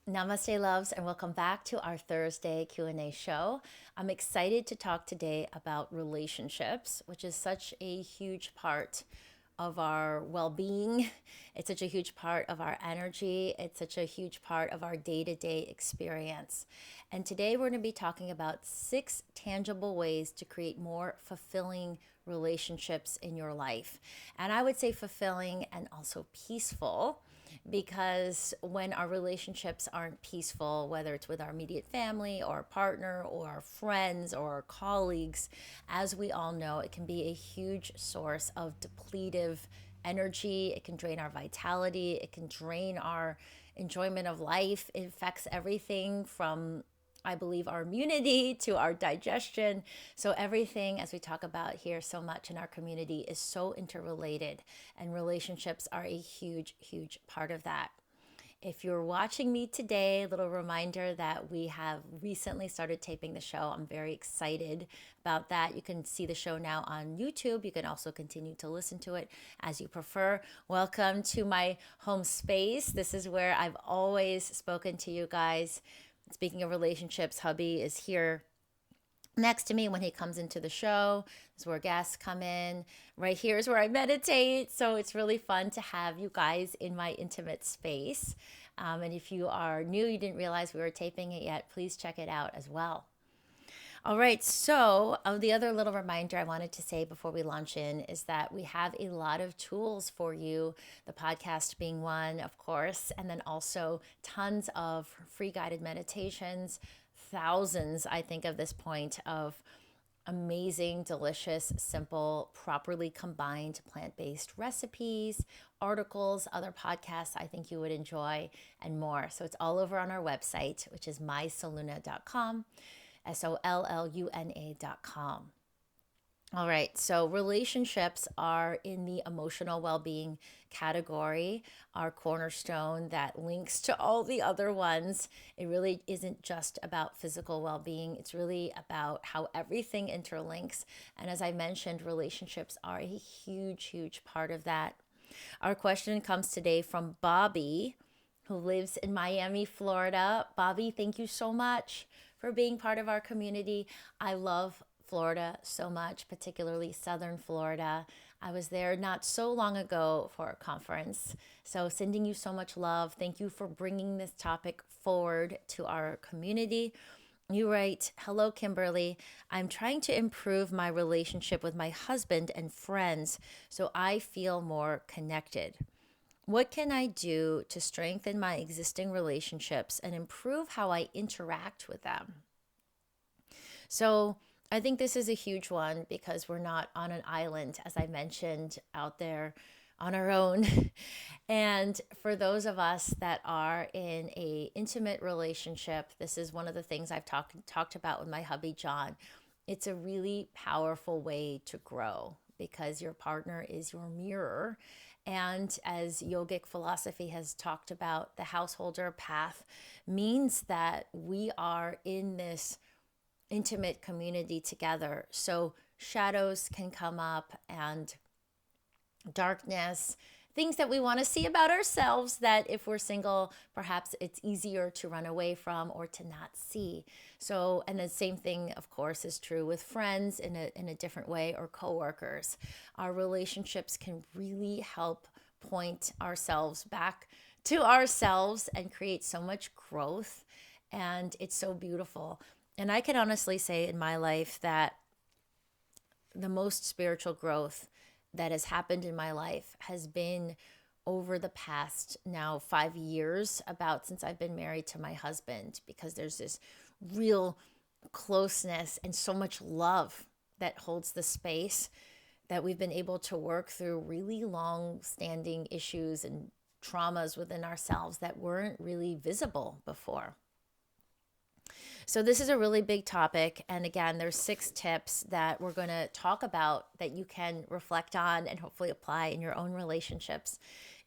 Namaste, loves, and welcome back to our Thursday Q&A show. I'm excited to talk today about relationships, which is such a huge part of our well-being. It's such a huge part of our energy. It's such a huge part of our day-to-day experience. And today we're going to be talking about 6 tangible ways to create more fulfilling relationships in your life. And I would say fulfilling and also peaceful, because when our relationships aren't peaceful, whether it's with our immediate family or partner or our friends or our colleagues, as we all know, it can be a huge source of depletive energy. It can drain our vitality. It can drain our enjoyment of life. It affects everything from, I believe, our immunity to our digestion. So everything, as we talk about here so much in our community, is so interrelated, and relationships are a huge, huge part of that. If you're watching me today, a little reminder that we have recently started taping the show. I'm very excited about that. You can see the show now on YouTube. You can also continue to listen to it as you prefer. Welcome to my home space. This is where I've always spoken to you guys. Speaking of relationships, hubby is here next to me when he comes into the show. This is where guests come in. Right here is where I meditate. So it's really fun to have you guys in my intimate space. And if you are new, you didn't realize we were taping it yet, please check it out as well. All right, so the other little reminder I wanted to say before we launch in is that we have a lot of tools for you, the podcast being one, of course, and then also tons of free guided meditations, thousands, I think, at this point, of amazing, delicious, simple, properly combined plant-based recipes, articles, other podcasts I think you would enjoy, and more. So it's all over on our website, which is mysoluna.com. SOLLUNA.com. All right, so relationships are in the emotional well being category, our cornerstone that links to all the other ones. It really isn't just about physical well being, it's really about how everything interlinks. And as I mentioned, relationships are a huge, huge part of that. Our question comes today from Bobby, who lives in Miami, Florida. Bobby, thank you so much for being part of our community. I love Florida so much, particularly Southern Florida. I was there not so long ago for a conference. So, sending you so much love. Thank you for bringing this topic forward to our community. You write, "Hello, Kimberly. I'm trying to improve my relationship with my husband and friends so I feel more connected. What can I do to strengthen my existing relationships and improve how I interact with them?" So I think this is a huge one because we're not on an island, as I mentioned, out there on our own. And for those of us that are in a intimate relationship, this is one of the things I've talked about with my hubby John. It's a really powerful way to grow because your partner is your mirror. And as yogic philosophy has talked about, the householder path means that we are in this intimate community together. So shadows can come up and darkness, things that we want to see about ourselves that if we're single, perhaps it's easier to run away from or to not see. So, and the same thing, of course, is true with friends in a different way, or coworkers. Our relationships can really help point ourselves back to ourselves and create so much growth. And it's so beautiful. And I can honestly say in my life that the most spiritual growth that has happened in my life has been over the past now 5 years, about since I've been married to my husband, because there's this real closeness and so much love that holds the space, that we've been able to work through really long standing issues and traumas within ourselves that weren't really visible before. So this is a really big topic. And again, there's 6 tips that we're going to talk about that you can reflect on and hopefully apply in your own relationships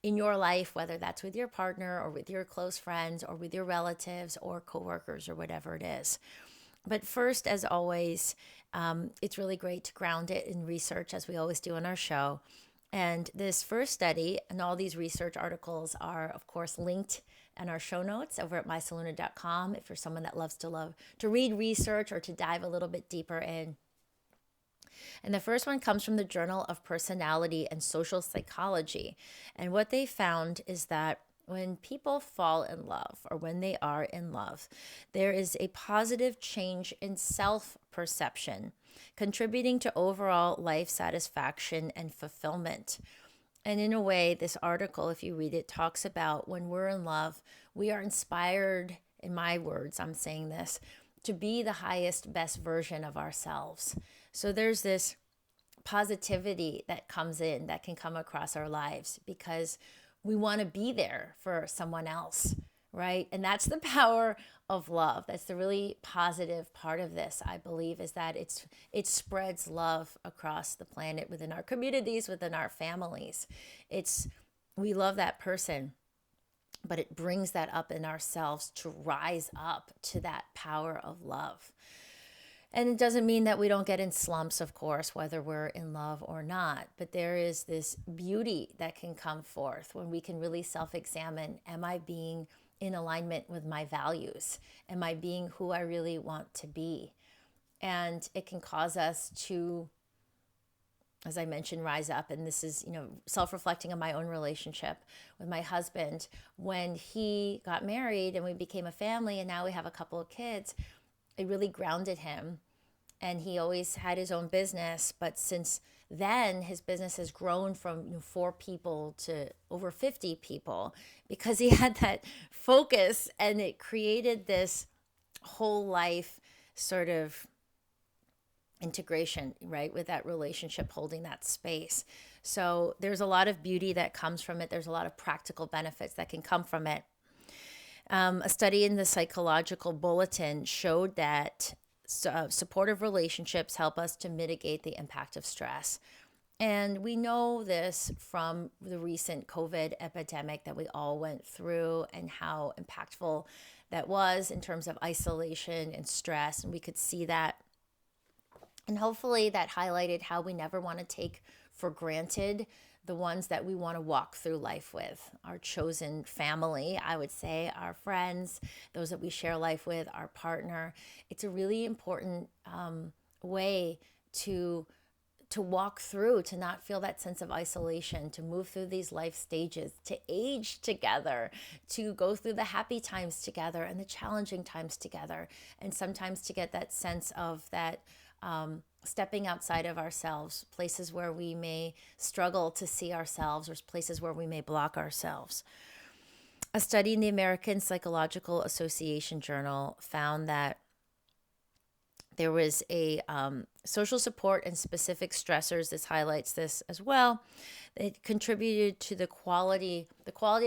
in your life, whether that's with your partner or with your close friends or with your relatives or coworkers or whatever it is. But first, as always, it's really great to ground it in research, as we always do on our show. And this first study and all these research articles are, of course, linked and our show notes over at mysaluna.com if you're someone that love to read research or to dive a little bit deeper in. And the first one comes from the Journal of Personality and Social Psychology. And what they found is that when people fall in love, or when they are in love, there is a positive change in self-perception, contributing to overall life satisfaction and fulfillment. And in a way, this article, if you read it, talks about when we're in love, we are inspired, in my words, I'm saying this, to be the highest, best version of ourselves. So there's this positivity that comes in, that can come across our lives because we want to be there for someone else, right? And that's the power of love. That's the really positive part of this, I believe, is that it spreads love across the planet, within our communities, within our families. We love that person, but it brings that up in ourselves to rise up to that power of love. And it doesn't mean that we don't get in slumps, of course, whether we're in love or not. But there is this beauty that can come forth when we can really self-examine, am I being in alignment with my values? Am I being who I really want to be? And it can cause us to, as I mentioned, rise up. And this is, self-reflecting on my own relationship with my husband. When he got married and we became a family and now we have a couple of kids, it really grounded him. And he always had his own business. But since then, his business has grown from 4 people to over 50 people because he had that focus, and it created this whole life sort of integration, right, with that relationship, holding that space. So there's a lot of beauty that comes from it. There's a lot of practical benefits that can come from it. A study in the Psychological Bulletin showed that supportive relationships help us to mitigate the impact of stress. And we know this from the recent COVID epidemic that we all went through, and how impactful that was in terms of isolation and stress. And we could see that. And hopefully that highlighted how we never want to take for granted the ones that we want to walk through life with, our chosen family, I would say, our friends, those that we share life with, our partner. It's a really important way to walk through, to not feel that sense of isolation, to move through these life stages, to age together, to go through the happy times together and the challenging times together, and sometimes to get that sense of that stepping outside of ourselves, places where we may struggle to see ourselves, or places where we may block ourselves. A study in the American Psychological Association Journal found that there was a social support and specific stressors. This highlights this as well. It contributed to the quality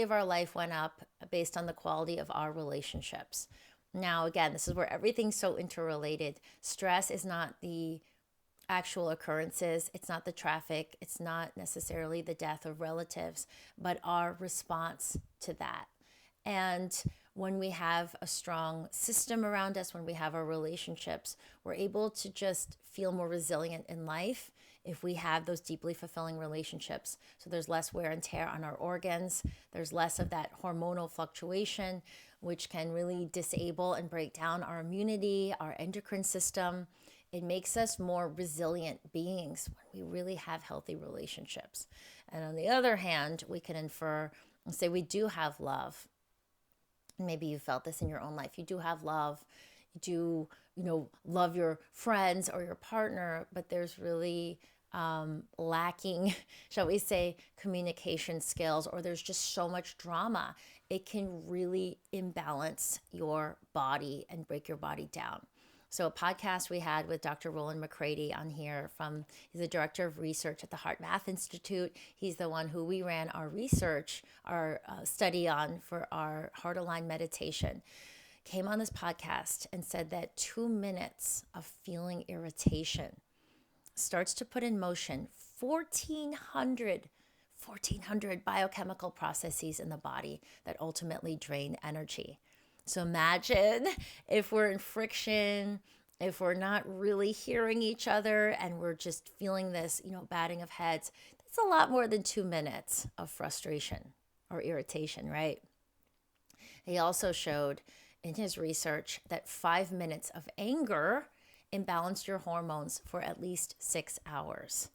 of our life went up based on the quality of our relationships. Now, again, this is where everything's so interrelated. Stress is not the actual occurrences. It's not the traffic. It's not necessarily the death of relatives, but our response to that. And when we have a strong system around us, when we have our relationships, we're able to just feel more resilient in life if we have those deeply fulfilling relationships. So there's less wear and tear on our organs. There's less of that hormonal fluctuation, which can really disable and break down our immunity, our endocrine system. It makes us more resilient beings when we really have healthy relationships. And on the other hand, we can infer and say we do have love. Maybe you felt this in your own life. You do have love. You do, love your friends or your partner, but there's really lacking, shall we say, communication skills, or there's just so much drama. It can really imbalance your body and break your body down. So a podcast we had with Dr. Roland McCready on here he's the director of research at the Heart Math Institute. He's the one who we ran our research, our study on for our heart aligned meditation. Came on this podcast and said that 2 minutes of feeling irritation starts to put in motion 1,400 biochemical processes in the body that ultimately drain energy. So imagine if we're in friction, if we're not really hearing each other, and we're just feeling this, batting of heads. That's a lot more than 2 minutes of frustration or irritation, right? He also showed in his research that 5 minutes of anger imbalanced your hormones for at least 6 hours.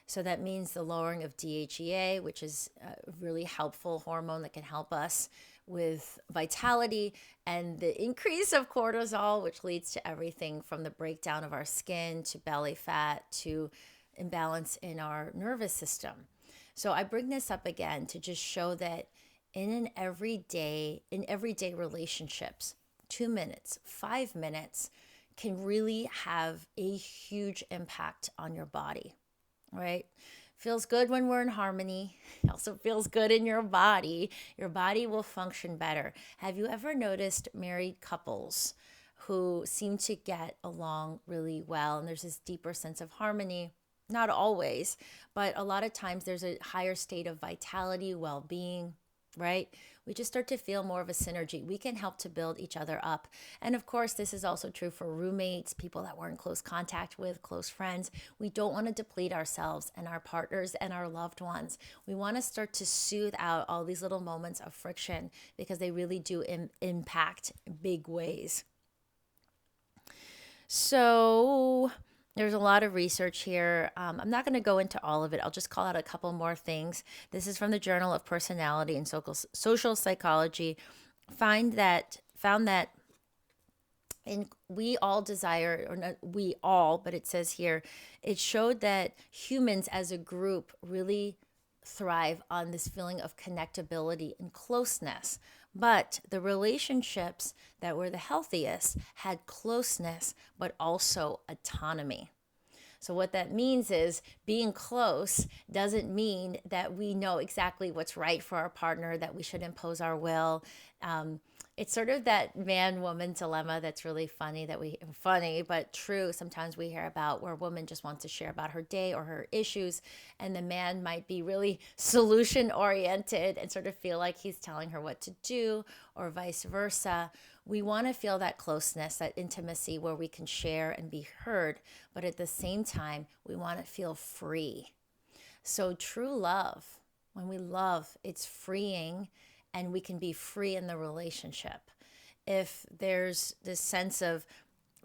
So that means the lowering of DHEA, which is a really helpful hormone that can help us with vitality, and the increase of cortisol, which leads to everything from the breakdown of our skin to belly fat to imbalance in our nervous system. So I bring this up again to just show that in everyday relationships, 2 minutes, 5 minutes can really have a huge impact on your body, right? Feels good when we're in harmony. It also feels good in your body. Your body will function better. Have you ever noticed married couples who seem to get along really well and there's this deeper sense of harmony? Not always, but a lot of times there's a higher state of vitality, well being, right? We just start to feel more of a synergy. We can help to build each other up. And of course, this is also true for roommates, people that we're in close contact with, close friends. We don't want to deplete ourselves and our partners and our loved ones. We want to start to soothe out all these little moments of friction because they really do impact big ways. So there's a lot of research here. I'm not going to go into all of it. I'll just call out a couple more things. This is from the Journal of Personality and Social Psychology. Found that and we all desire, or not we all, but it says here, it showed that humans as a group really thrive on this feeling of connectability and closeness. But the relationships that were the healthiest had closeness, but also autonomy. So, what that means is being close doesn't mean that we know exactly what's right for our partner, that we should impose our will. It's sort of that man woman dilemma that's really funny, but true. Sometimes we hear about where a woman just wants to share about her day or her issues, and the man might be really solution oriented and sort of feel like he's telling her what to do, or vice versa. We want to feel that closeness, that intimacy where we can share and be heard, but at the same time, we want to feel free. So, true love, when we love, it's freeing and we can be free in the relationship. If there's this sense of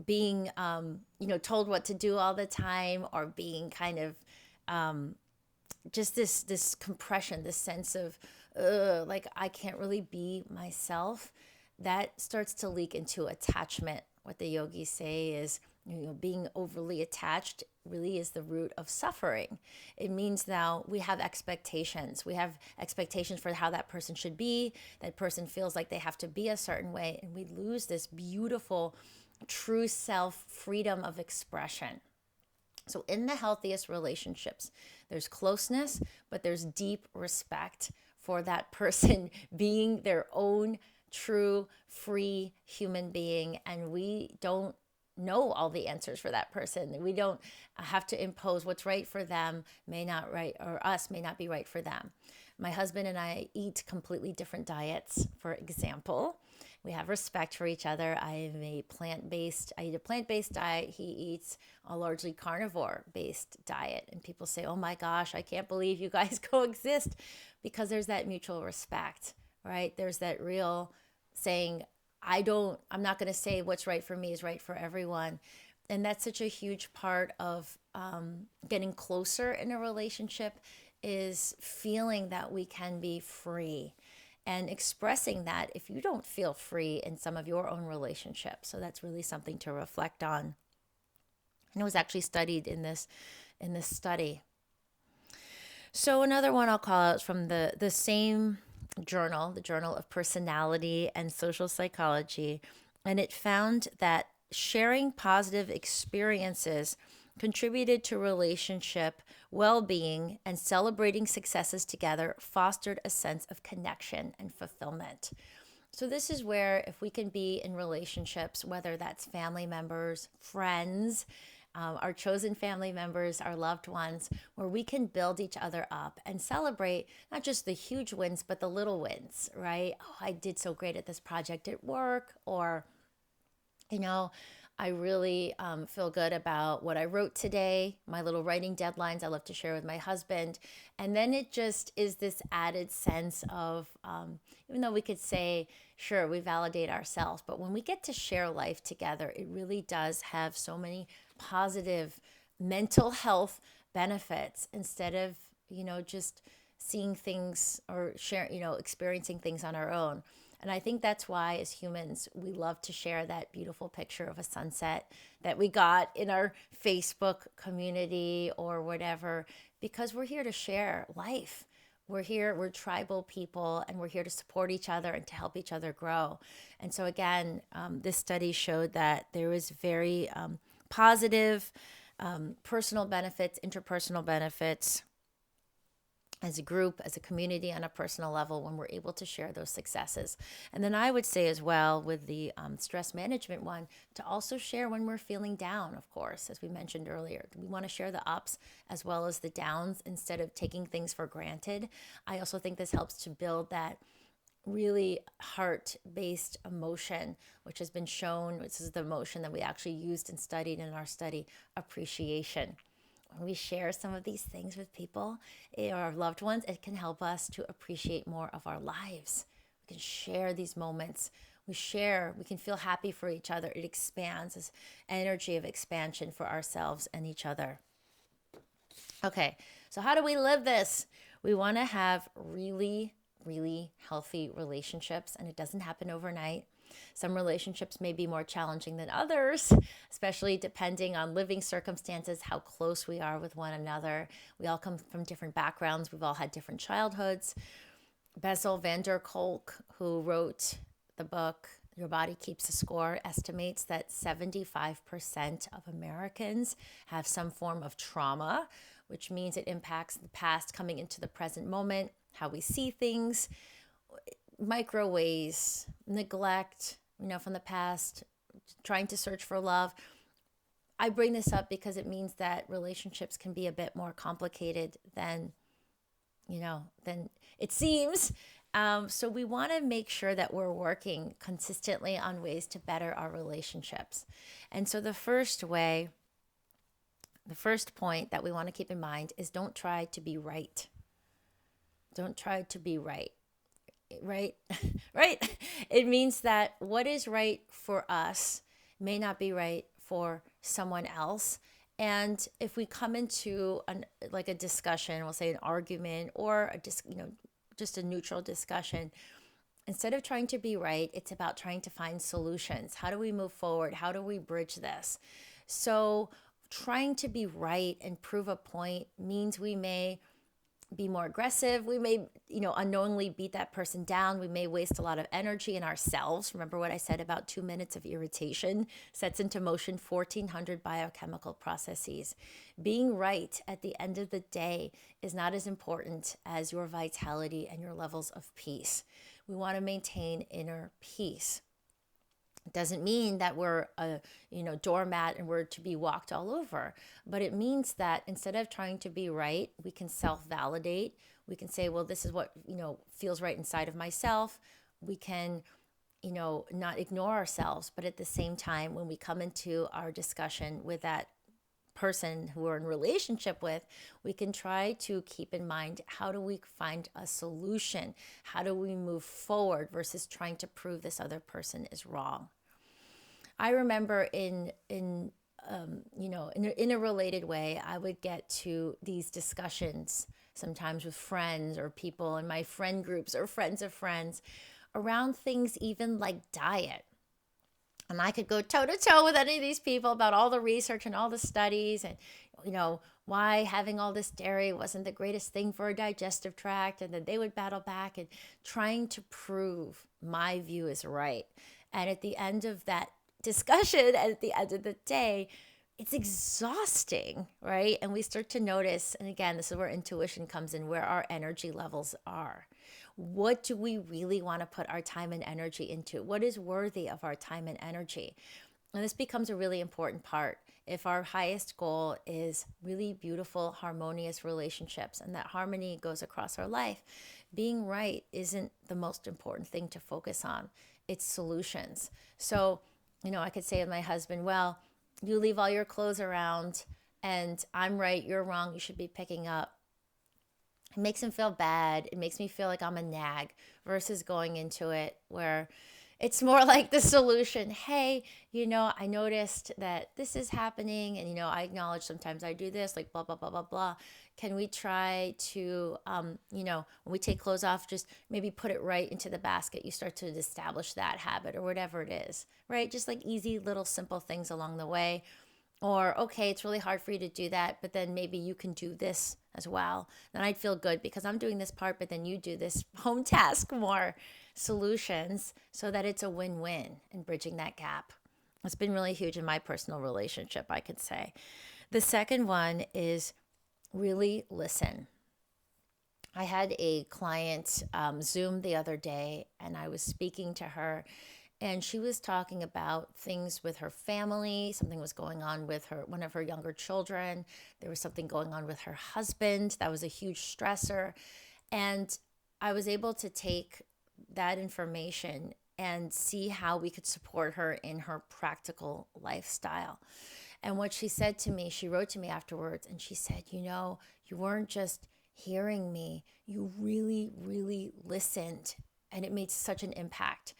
being, told what to do all the time, or being kind of just this compression, this sense of like I can't really be myself, that starts to leak into attachment. What the yogis say is, being overly attached really is the root of suffering. It means now we have expectations. We have expectations for how that person should be. That person feels like they have to be a certain way, and we lose this beautiful, true self freedom of expression. So, in the healthiest relationships, there's closeness, but there's deep respect for that person being their own true, free human being. And we don't know all the answers for that person. We don't have to impose what's right for them, may not right, or us may not be right for them. My husband and I eat completely different diets, for example. We have respect for each other. I eat a plant-based diet. He eats a largely carnivore-based diet. And people say, oh my gosh, I can't believe you guys coexist, because there's that mutual respect, right? There's that real saying, I'm not going to say what's right for me is right for everyone. And that's such a huge part of getting closer in a relationship, is feeling that we can be free and expressing that if you don't feel free in some of your own relationships. So that's really something to reflect on. And it was actually studied in this study. So another one I'll call out from the same journal, the Journal of Personality and Social Psychology, and it found that sharing positive experiences contributed to relationship well-being, and celebrating successes together fostered a sense of connection and fulfillment. So this is where, if we can be in relationships, whether that's family members, friends, our chosen family members, our loved ones, where we can build each other up and celebrate not just the huge wins, but the little wins, right? Oh, I did so great at this project at work, or, I really feel good about what I wrote today, my little writing deadlines I love to share with my husband. And then it just is this added sense of, even though we could say, sure, we validate ourselves, but when we get to share life together, it really does have so many positive mental health benefits instead of, just seeing things or share, experiencing things on our own. And I think that's why, as humans, we love to share that beautiful picture of a sunset that we got in our Facebook community or whatever, because we're here to share life. We're here, we're tribal people, and we're here to support each other and to help each other grow. And so, again, this study showed that there was very positive personal benefits, interpersonal benefits as a group, as a community, on a personal level when we're able to share those successes. And then I would say as well with the stress management one, to also share when we're feeling down, of course, as we mentioned earlier. We want to share the ups as well as the downs instead of taking things for granted. I also think this helps to build that really heart-based emotion, which has been shown, this is the emotion that we actually used and studied in our study, appreciation. When we share some of these things with people or our loved ones, it can help us to appreciate more of our lives. We can share these moments. We can feel happy for each other. It expands this energy of expansion for ourselves and each other. Okay, so how do we live this? We want to have really, really healthy relationships, and it doesn't happen overnight. Some relationships may be more challenging than others, especially depending on living circumstances, how close we are with one another. We all come from different backgrounds. We've all had different childhoods. Bessel van der Kolk, who wrote the book Your Body Keeps a Score, estimates that 75% of Americans have some form of trauma, which means it impacts the past coming into the present moment, how we see things, micro ways, neglect, from the past, trying to search for love. I bring this up because it means that relationships can be a bit more complicated than it seems. So we want to make sure that we're working consistently on ways to better our relationships. And so the first point that we want to keep in mind is don't try to be right. Don't try to be right. Right? Right? It means that what is right for us may not be right for someone else. And if we come into a discussion, we'll say an argument or just a neutral discussion, instead of trying to be right, it's about trying to find solutions. How do we move forward? How do we bridge this? So trying to be right and prove a point means we may be more aggressive. We may, unknowingly beat that person down. We may waste a lot of energy in ourselves. Remember what I said about 2 minutes of irritation sets into motion 1,400 biochemical processes. Being right at the end of the day is not as important as your vitality and your levels of peace. We want to maintain inner peace. It doesn't mean that we're a doormat and we're to be walked all over, but it means that instead of trying to be right, we can self-validate. We can say, well, this is what feels right inside of myself. We can not ignore ourselves, but at the same time, when we come into our discussion with that person who we're in relationship with, we can try to keep in mind, how do we find a solution? How do we move forward versus trying to prove this other person is wrong? I remember in a related way, I would get to these discussions sometimes with friends or people in my friend groups or friends of friends around things even like diet. And I could go toe to toe with any of these people about all the research and all the studies and, why having all this dairy wasn't the greatest thing for a digestive tract. And then they would battle back and trying to prove my view is right. And at the end of that discussion, and at the end of the day, it's exhausting, right? And we start to notice, and again, this is where intuition comes in, where our energy levels are. What do we really want to put our time and energy into? What is worthy of our time and energy? And this becomes a really important part. If our highest goal is really beautiful, harmonious relationships, and that harmony goes across our life, being right isn't the most important thing to focus on. It's solutions. So I could say to my husband, well, you leave all your clothes around and I'm right, you're wrong, you should be picking up. It makes him feel bad. It makes me feel like I'm a nag versus going into it where it's more like the solution. Hey, I noticed that this is happening, and I acknowledge sometimes I do this, like blah blah blah blah blah. Can we try to, when we take clothes off, just maybe put it right into the basket? You start to establish that habit or whatever it is, right? Just like easy little simple things along the way. Or, okay, it's really hard for you to do that, but then maybe you can do this as well. Then I'd feel good because I'm doing this part, but then you do this home task more solutions so that it's a win win in bridging that gap. It's been really huge in my personal relationship, I could say. The second one is really listen. I had a client Zoom the other day, and I was speaking to her, and she was talking about things with her family. Something was going on with one of her younger children. There was something going on with her husband that was a huge stressor. And I was able to take that information and see how we could support her in her practical lifestyle. And what she said to me, she wrote to me afterwards, and she said, you weren't just hearing me, you really, really listened. And it made such an impact.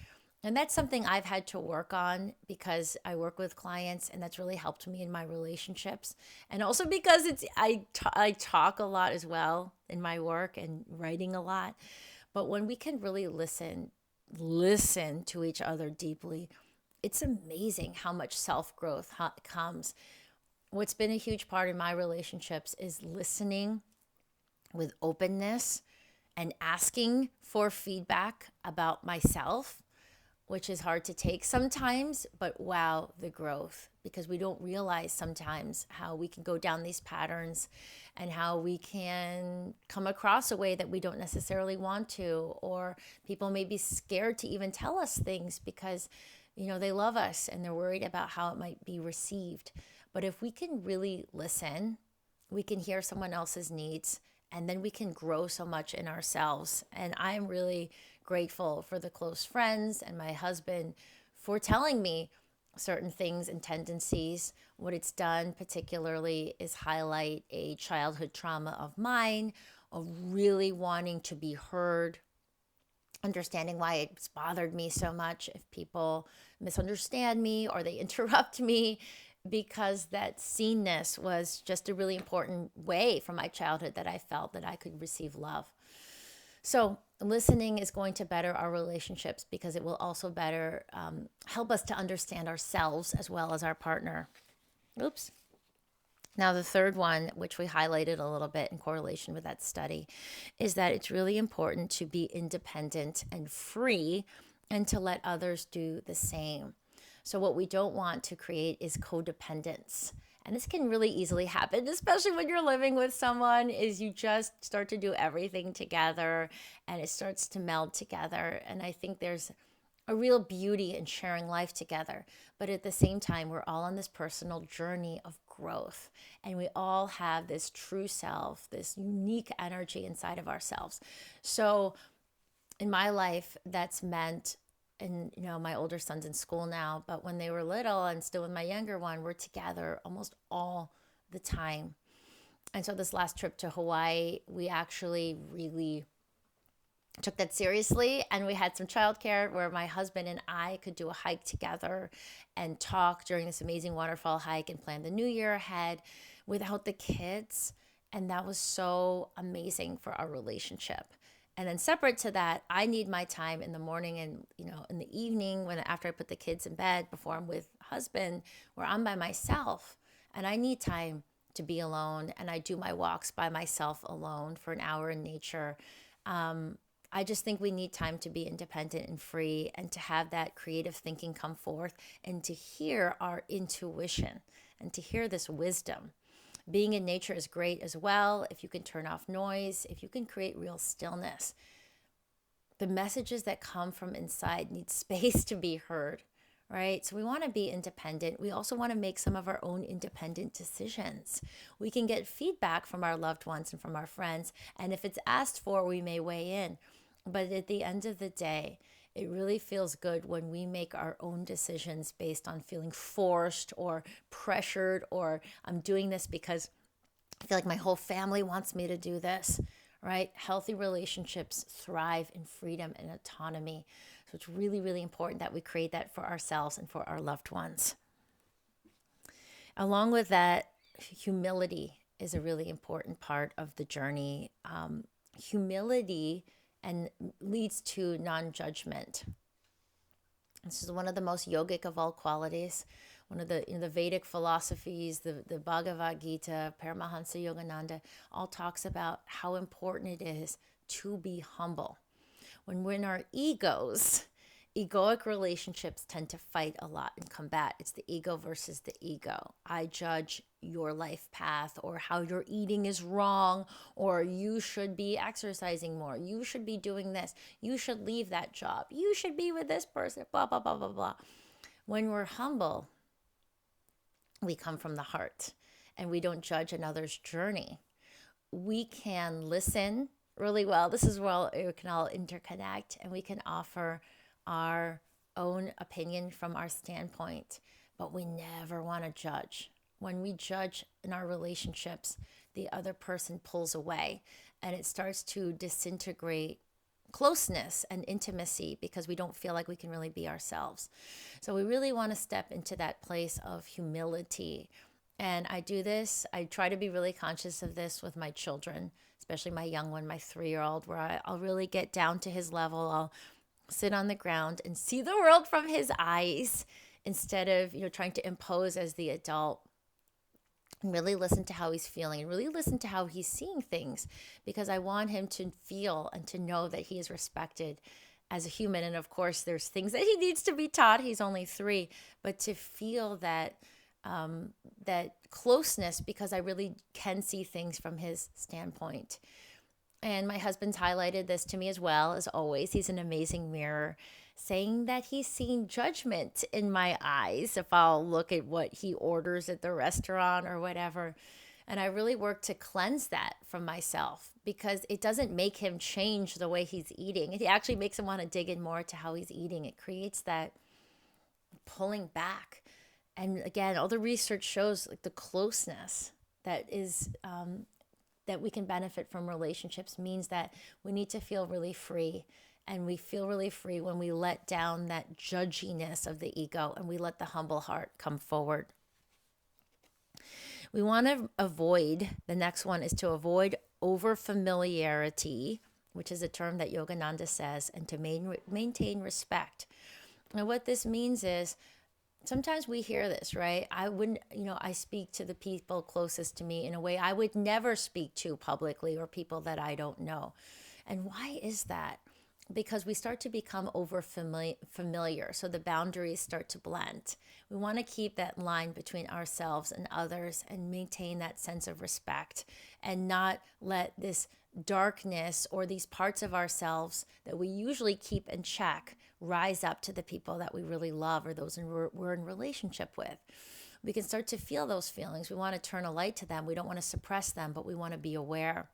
And that's something I've had to work on because I work with clients, and that's really helped me in my relationships. And also because I talk a lot as well in my work and writing a lot. But when we can really listen to each other deeply, it's amazing how much self-growth comes. What's been a huge part in my relationships is listening with openness and asking for feedback about myself, which is hard to take sometimes, but wow, the growth, because we don't realize sometimes how we can go down these patterns and how we can come across a way that we don't necessarily want to, or people may be scared to even tell us things because, they love us and they're worried about how it might be received. But if we can really listen, we can hear someone else's needs, and then we can grow so much in ourselves. And I'm really grateful for the close friends and my husband for telling me certain things and tendencies. What it's done particularly is highlight a childhood trauma of mine, of really wanting to be heard, understanding why it's bothered me so much if people misunderstand me or they interrupt me, because that seenness was just a really important way from my childhood that I felt that I could receive love. So listening is going to better our relationships because it will also better help us to understand ourselves as well as our partner. Oops. Now, the third one, which we highlighted a little bit in correlation with that study, is that it's really important to be independent and free and to let others do the same. So what we don't want to create is codependence. And this can really easily happen, especially when you're living with someone, is you just start to do everything together and it starts to meld together. And I think there's a real beauty in sharing life together. But at the same time, we're all on this personal journey of growth. And we all have this true self, this unique energy inside of ourselves. So in my life, that's meant, and my older son's in school now, but when they were little and still with my younger one, we're together almost all the time. And so this last trip to Hawaii, we actually really took that seriously, and we had some childcare where my husband and I could do a hike together and talk during this amazing waterfall hike and plan the new year ahead without the kids. And that was so amazing for our relationship. And then separate to that, I need my time in the morning and, in the evening after I put the kids in bed before I'm with husband, where I'm by myself and I need time to be alone. And I do my walks by myself alone for an hour in nature. I just think we need time to be independent and free and to have that creative thinking come forth and to hear our intuition and to hear this wisdom. Being in nature is great as well. If you can turn off noise, if you can create real stillness, the messages that come from inside need space to be heard, right? So we want to be independent. We also want to make some of our own independent decisions. We can get feedback from our loved ones and from our friends. And if it's asked for, we may weigh in. But at the end of the day, It really feels good when we make our own decisions based on feeling forced or pressured, or I'm doing this because I feel like my whole family wants me to do this, right? Healthy relationships thrive in freedom and autonomy. So it's really, really important that we create that for ourselves and for our loved ones. Along with that, humility is a really important part of the journey. Humility and leads to non-judgment. This is one of the most yogic of all qualities. One of the Vedic philosophies, the Bhagavad Gita, Paramahansa Yogananda, all talks about how important it is to be humble. When we're in our egos, egoic relationships tend to fight a lot and combat. It's the ego versus the ego. I judge your life path, or how you're eating is wrong, or you should be exercising more. You should be doing this. You should leave that job. You should be with this person, blah, blah, blah, blah, blah. When we're humble, we come from the heart and we don't judge another's journey. We can listen really well. This is where we can all interconnect, and we can offer our own opinion from our standpoint, but we never want to judge. When we judge in our relationships, the other person pulls away and it starts to disintegrate closeness and intimacy because we don't feel like we can really be ourselves. So we really want to step into that place of humility. And I do this, I try to be really conscious of this with my children, especially my young one, my 3-year-old, where I'll really get down to his level. I'll sit on the ground and see the world from his eyes instead of, trying to impose as the adult, and really listen to how he's feeling and really listen to how he's seeing things, because I want him to feel and to know that he is respected as a human. And of course, there's things that he needs to be taught. He's only 3, but to feel that that closeness, because I really can see things from his standpoint. And my husband's highlighted this to me as well, as always. He's an amazing mirror, saying that he's seen judgment in my eyes if I'll look at what he orders at the restaurant or whatever. And I really work to cleanse that from myself, because it doesn't make him change the way he's eating. It actually makes him want to dig in more to how he's eating. It creates that pulling back. And again, all the research shows like the closeness that is that we can benefit from relationships means that we need to feel really free. And we feel really free when we let down that judginess of the ego and we let the humble heart come forward. We want to avoid, the next one is to avoid over-familiarity, which is a term that Yogananda says, and to maintain respect. And what this means is, sometimes we hear this, right? I wouldn't, I speak to the people closest to me in a way I would never speak to publicly, or people that I don't know. And why is that? Because we start to become over familiar. So the boundaries start to blend. We want to keep that line between ourselves and others and maintain that sense of respect, and not let this darkness or these parts of ourselves that we usually keep in check rise up to the people that we really love, or those we're in relationship with. We can start to feel those feelings. We want to turn a light to them. We don't want to suppress them, but we want to be aware.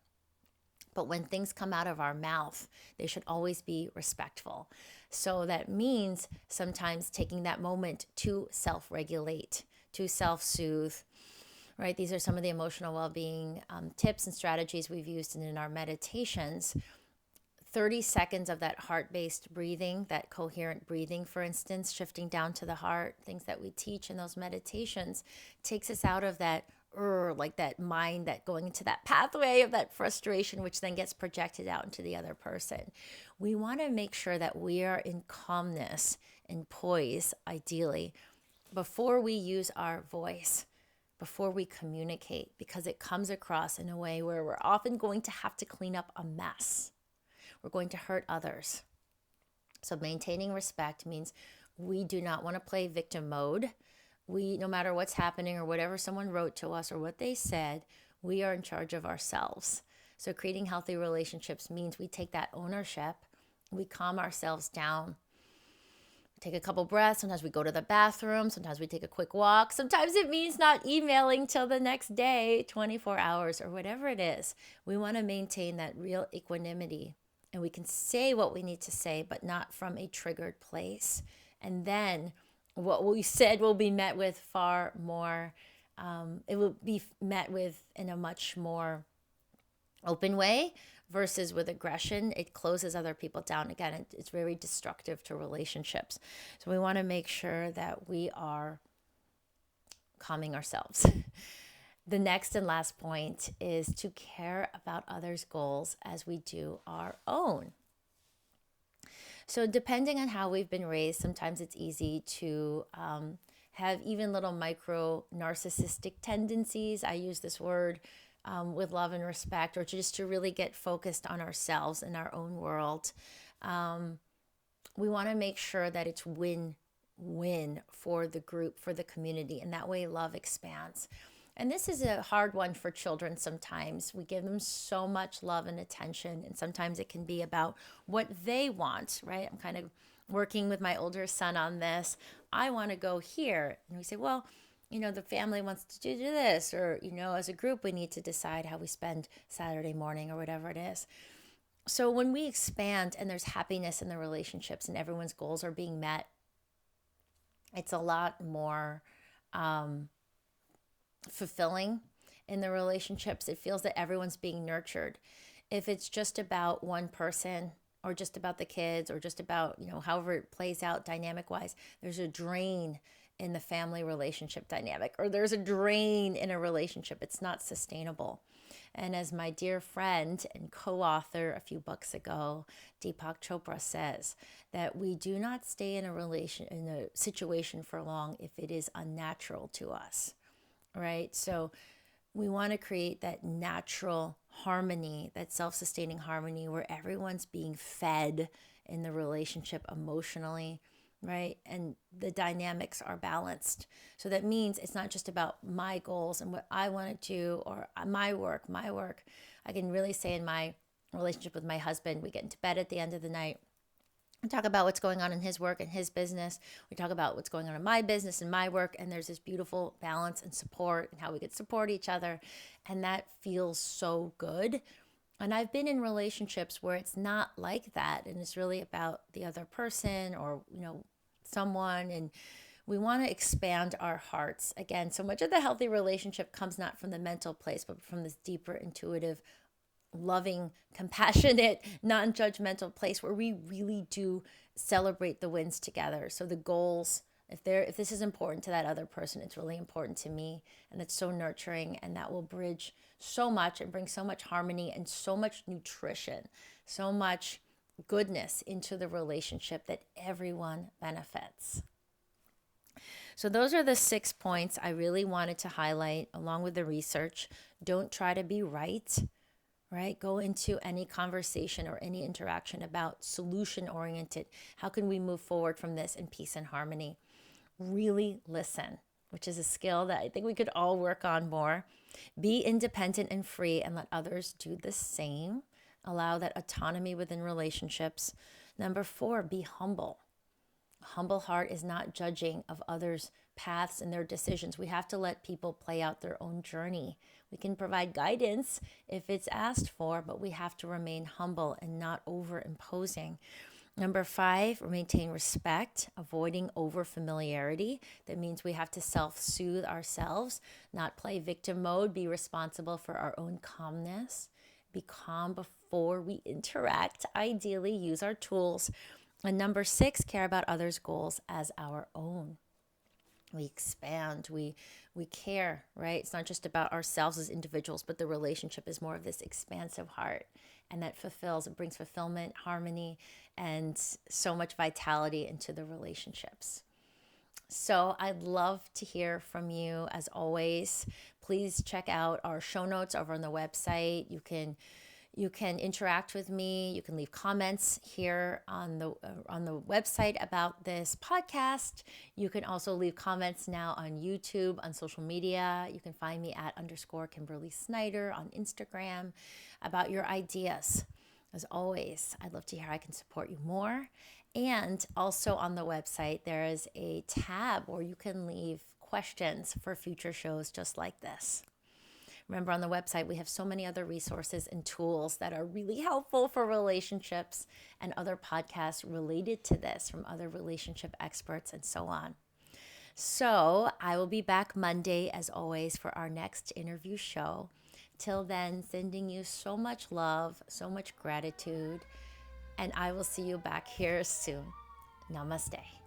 But when things come out of our mouth, they should always be respectful. So that means sometimes taking that moment to self-regulate, to self-soothe, right? These are some of the emotional well-being tips and strategies we've used in our meditations. 30 seconds of that heart-based breathing, that coherent breathing, for instance, shifting down to the heart, things that we teach in those meditations, takes us out of that like that mind, that going into that pathway of that frustration, which then gets projected out into the other person. We want to make sure that we are in calmness and poise, ideally, before we use our voice, before we communicate, because it comes across in a way where we're often going to have to clean up a mess. We're going to hurt others. So maintaining respect means we do not want to play victim mode. No matter what's happening or whatever someone wrote to us or what they said, we are in charge of ourselves. So creating healthy relationships means we take that ownership, we calm ourselves down, take a couple breaths. Sometimes we go to the bathroom. Sometimes we take a quick walk. Sometimes it means not emailing till the next day, 24 hours or whatever it is. We want to maintain that real equanimity and we can say what we need to say, but not from a triggered place. And then what we said will be met with far more, it will be met with in a much more open way versus with aggression. It closes other people down. Again, it's very destructive to relationships. So we want to make sure that we are calming ourselves. The next and last point is to care about others' goals as we do our own. So, depending on how we've been raised, sometimes it's easy to have even little micro narcissistic tendencies. I use this word with love and respect, or just to really get focused on ourselves and our own world. We want to make sure that it's win-win for the group, for the community, and that way love expands. And this is a hard one for children sometimes. We give them so much love and attention, and sometimes it can be about what they want, right? I'm kind of working with my older son on this. I want to go here. And we say, well, the family wants to do this, or, as a group, we need to decide how we spend Saturday morning or whatever it is. So when we expand and there's happiness in the relationships and everyone's goals are being met, it's a lot more fulfilling in the relationships. It feels that everyone's being nurtured. If it's just about one person or just about the kids or just about, however it plays out dynamic wise, there's a drain in the family relationship dynamic, or there's a drain in a relationship. It's not sustainable. And as my dear friend and co-author a few books ago, Deepak Chopra, says, that we do not stay in a situation for long if it is unnatural to us. Right? So we want to create that natural harmony, that self-sustaining harmony where everyone's being fed in the relationship emotionally, right? And the dynamics are balanced. So that means it's not just about my goals and what I want to do or my work. I can really say in my relationship with my husband, we get into bed at the end of the night. We talk about what's going on in his work and his business. We talk about what's going on in my business and my work. And there's this beautiful balance and support and how we could support each other. And that feels so good. And I've been in relationships where it's not like that. And it's really about the other person or, someone. And we want to expand our hearts. Again, so much of the healthy relationship comes not from the mental place, but from this deeper, intuitive, loving, compassionate, non-judgmental place where we really do celebrate the wins together. So the goals, if this is important to that other person, it's really important to me, and it's so nurturing, and that will bridge so much and bring so much harmony and so much nutrition, so much goodness into the relationship that everyone benefits. So those are the 6 points I really wanted to highlight along with the research. Don't try to be right. Right? Go into any conversation or any interaction about solution-oriented. How can we move forward from this in peace and harmony? Really listen, which is a skill that I think we could all work on more. Be independent and free and let others do the same. Allow that autonomy within relationships. Number 4, be humble. A humble heart is not judging of others' paths and their decisions. We have to let people play out their own journey. We can provide guidance if it's asked for, but we have to remain humble and not over-imposing. Number 5, maintain respect, avoiding over-familiarity. That means we have to self-soothe ourselves, not play victim mode, be responsible for our own calmness. Be calm before we interact. Ideally, use our tools. And number 6, care about others' goals as our own. We expand, we care, right? It's not just about ourselves as individuals, but the relationship is more of this expansive heart. And that it brings fulfillment, harmony, and so much vitality into the relationships. So I'd love to hear from you as always. Please check out our show notes over on the website. You can interact with me. You can leave comments here on the website about this podcast. You can also leave comments now on YouTube, on social media. You can find me at _Kimberly Snyder on Instagram about your ideas. As always, I'd love to hear how I can support you more. And also on the website, there is a tab where you can leave questions for future shows just like this. Remember, on the website, we have so many other resources and tools that are really helpful for relationships, and other podcasts related to this from other relationship experts and so on. So I will be back Monday, as always, for our next interview show. Till then, sending you so much love, so much gratitude, and I will see you back here soon. Namaste.